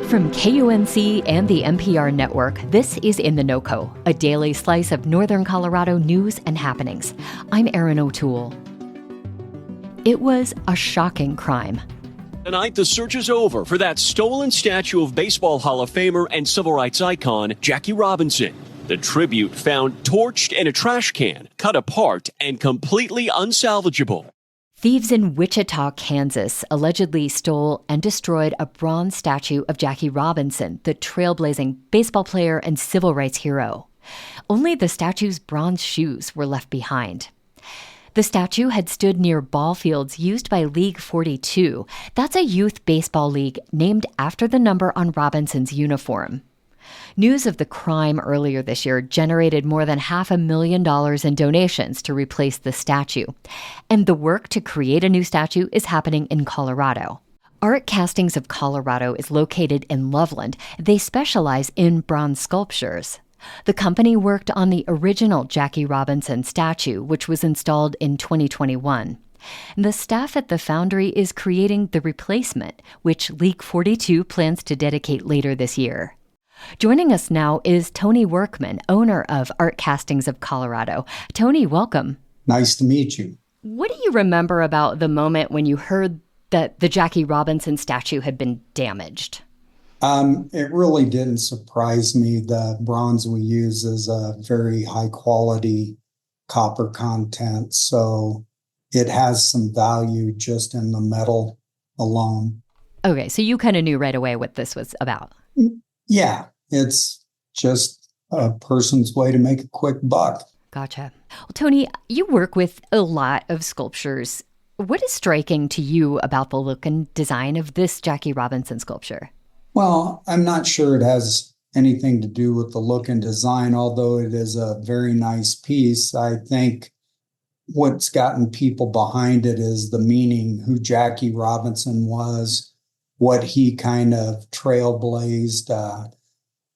From KUNC and the NPR network, this is In the NOCO, a daily slice of Northern Colorado news and happenings. I'm Erin O'Toole. It was a shocking crime. Tonight, the search is over for that stolen statue of Baseball Hall of Famer and civil rights icon Jackie Robinson. The tribute found torched in a trash can, cut apart, and completely unsalvageable. Thieves in Wichita, Kansas, allegedly stole and destroyed a bronze statue of Jackie Robinson, the trailblazing baseball player and civil rights hero. Only the statue's bronze shoes were left behind. The statue had stood near ball fields used by League 42. That's a youth baseball league named after the number on Robinson's uniform. News of the crime earlier this year generated more than $500,000 in donations to replace the statue. And the work to create a new statue is happening in Colorado. Art Castings of Colorado is located in Loveland. They specialize in bronze sculptures. The company worked on the original Jackie Robinson statue, which was installed in 2021. The staff at the foundry is creating the replacement, which League 42 plans to dedicate later this year. Joining us now is Tony Workman, owner of Art Castings of Colorado. Tony, welcome. Nice to meet you. What do you remember about the moment when you heard that the Jackie Robinson statue had been damaged? It really didn't surprise me. The bronze we use is a very high quality copper content, so it has some value just in the metal alone. Okay, so you kind of knew right away what this was about. Yeah, it's just a person's way to make a quick buck. Gotcha. Well, Tony, you work with a lot of sculptures. What is striking to you about the look and design of this Jackie Robinson sculpture? Well, I'm not sure it has anything to do with the look and design, although it is a very nice piece. I think what's gotten people behind it is the meaning, who Jackie Robinson was, what he kind of trailblazed.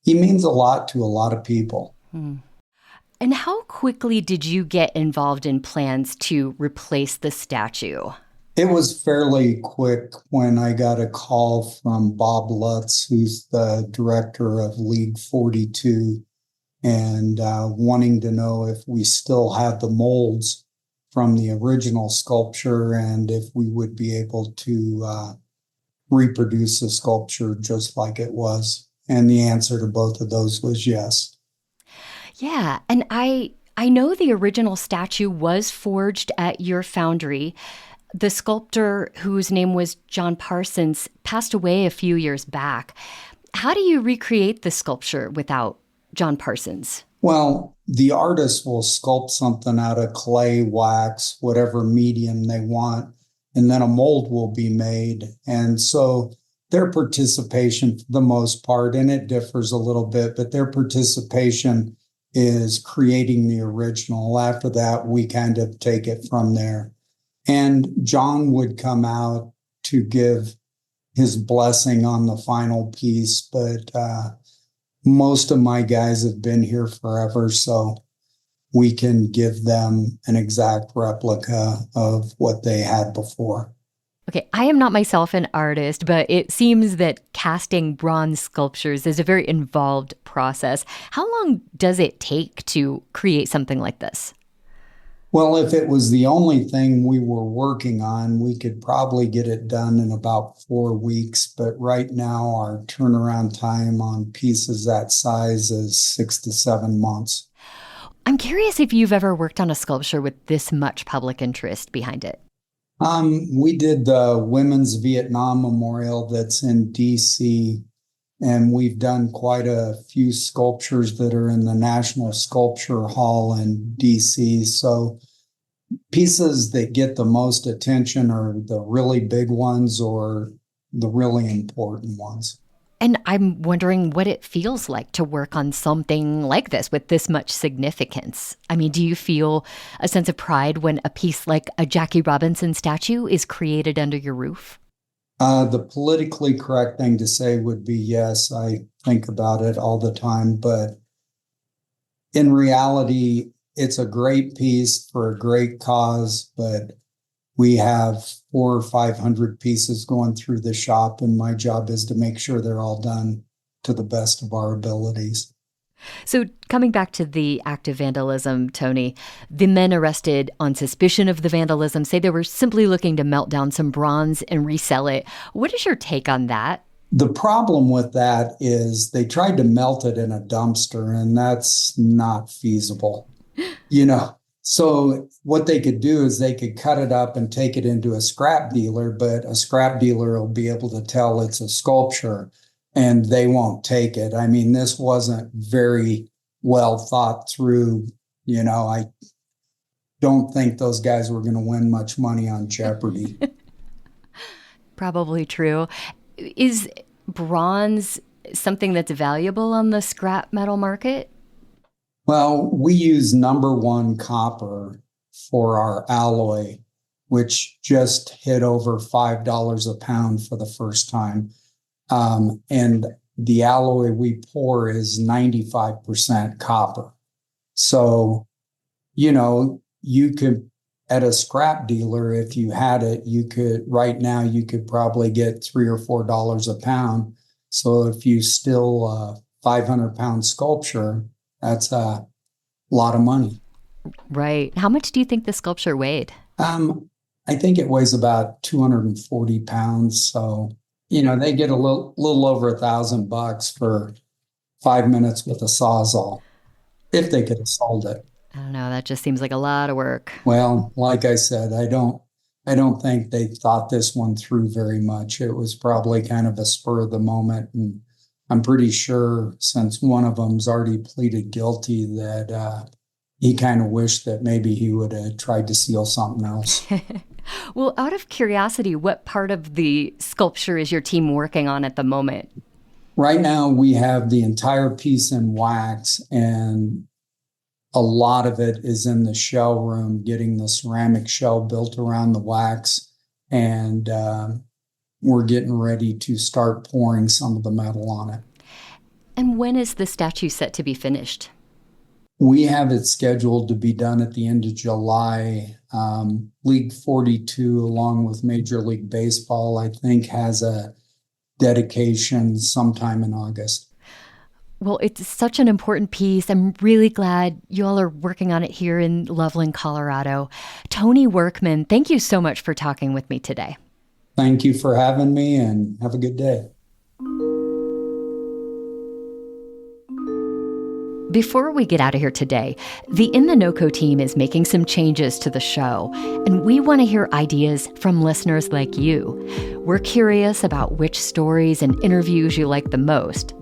He means a lot to a lot of people. And how quickly did you get involved in plans to replace the statue? It was fairly quick when I got a call from Bob Lutz, who's the director of League 42, and wanting to know if we still had the molds from the original sculpture and if we would be able to reproduce the sculpture just like it was. And the answer to both of those was yes. Yeah, and I know the original statue was forged at your foundry. The sculptor, whose name was John Parsons, passed away a few years back. How do you recreate the sculpture without John Parsons? Well, the artist will sculpt something out of clay, wax, whatever medium they want, and then a mold will be made. And so their participation, for the most part, and it differs a little bit, but their participation is creating the original. After that, we kind of take it from there. And John would come out to give his blessing on the final piece, but most of my guys have been here forever, so we can give them an exact replica of what they had before. Okay, I am not myself an artist, but it seems that casting bronze sculptures is a very involved process. How long does it take to create something like this? Well, if it was the only thing we were working on, we could probably get it done in about 4 weeks. But right now, our turnaround time on pieces that size is 6 to 7 months. I'm curious if you've ever worked on a sculpture with this much public interest behind it. We did the Women's Vietnam Memorial that's in D.C., and we've done quite a few sculptures that are in the National Sculpture Hall in D.C. So pieces that get the most attention are the really big ones or the really important ones. And I'm wondering what it feels like to work on something like this with this much significance. I mean, do you feel a sense of pride when a piece like a Jackie Robinson statue is created under your roof? The politically correct thing to say would be yes. I think about it all the time, but in reality, it's a great piece for a great cause, but We have 400 or 500 pieces going through the shop, and my job is to make sure they're all done to the best of our abilities. So coming back to the act of vandalism, Tony, the men arrested on suspicion of the vandalism say they were simply looking to melt down some bronze and resell it. What is your take on that? The problem with that is they tried to melt it in a dumpster, and that's not feasible. So what they could do is they could cut it up and take it into a scrap dealer, but a scrap dealer will be able to tell it's a sculpture and they won't take it. I mean, this wasn't very well thought through. I don't think those guys were going to win much money on Jeopardy. Probably true. Is bronze something that's valuable on the scrap metal market? Well, we use #1 copper for our alloy, which just hit over $5 a pound for the first time. And the alloy we pour is 95% copper. So, you could, at a scrap dealer, if you had it, right now, you could probably get $3 or $4 a pound. So if you still a 500-pound sculpture, that's a lot of money. Right. How much do you think the sculpture weighed? I think it weighs about 240 pounds. So, they get a little over $1,000 for 5 minutes with a Sawzall, if they could have sold it. I don't know. That just seems like a lot of work. Well, like I said, I don't think they thought this one through very much. It was probably kind of a spur of the moment. And I'm pretty sure, since one of them's already pleaded guilty, that he kind of wished that maybe he would have tried to steal something else. Well, out of curiosity, what part of the sculpture is your team working on at the moment? Right now, we have the entire piece in wax, and a lot of it is in the shell room, getting the ceramic shell built around the wax. And we're getting ready to start pouring some of the metal on it. And when is the statue set to be finished? We have it scheduled to be done at the end of July. League 42, along with Major League Baseball, I think, has a dedication sometime in August. Well, it's such an important piece. I'm really glad you all are working on it here in Loveland, Colorado. Tony Workman, thank you so much for talking with me today. Thank you for having me, and have a good day. Before we get out of here today, the In the NOCO team is making some changes to the show, and we want to hear ideas from listeners like you. We're curious about which stories and interviews you like the most.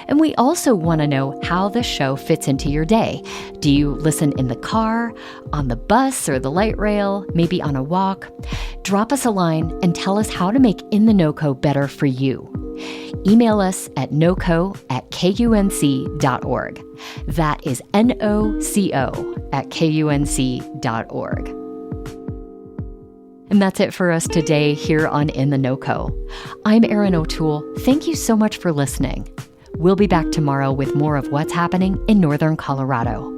And we also want to know how the show fits into your day. Do you listen in the car, on the bus or the light rail, maybe on a walk? Drop us a line and tell us how to make In the NOCO better for you. Email us at noco@kunc.org. That is NOCO@kunc.org. And that's it for us today here on In the NOCO. I'm Erin O'Toole. Thank you so much for listening. We'll be back tomorrow with more of what's happening in Northern Colorado.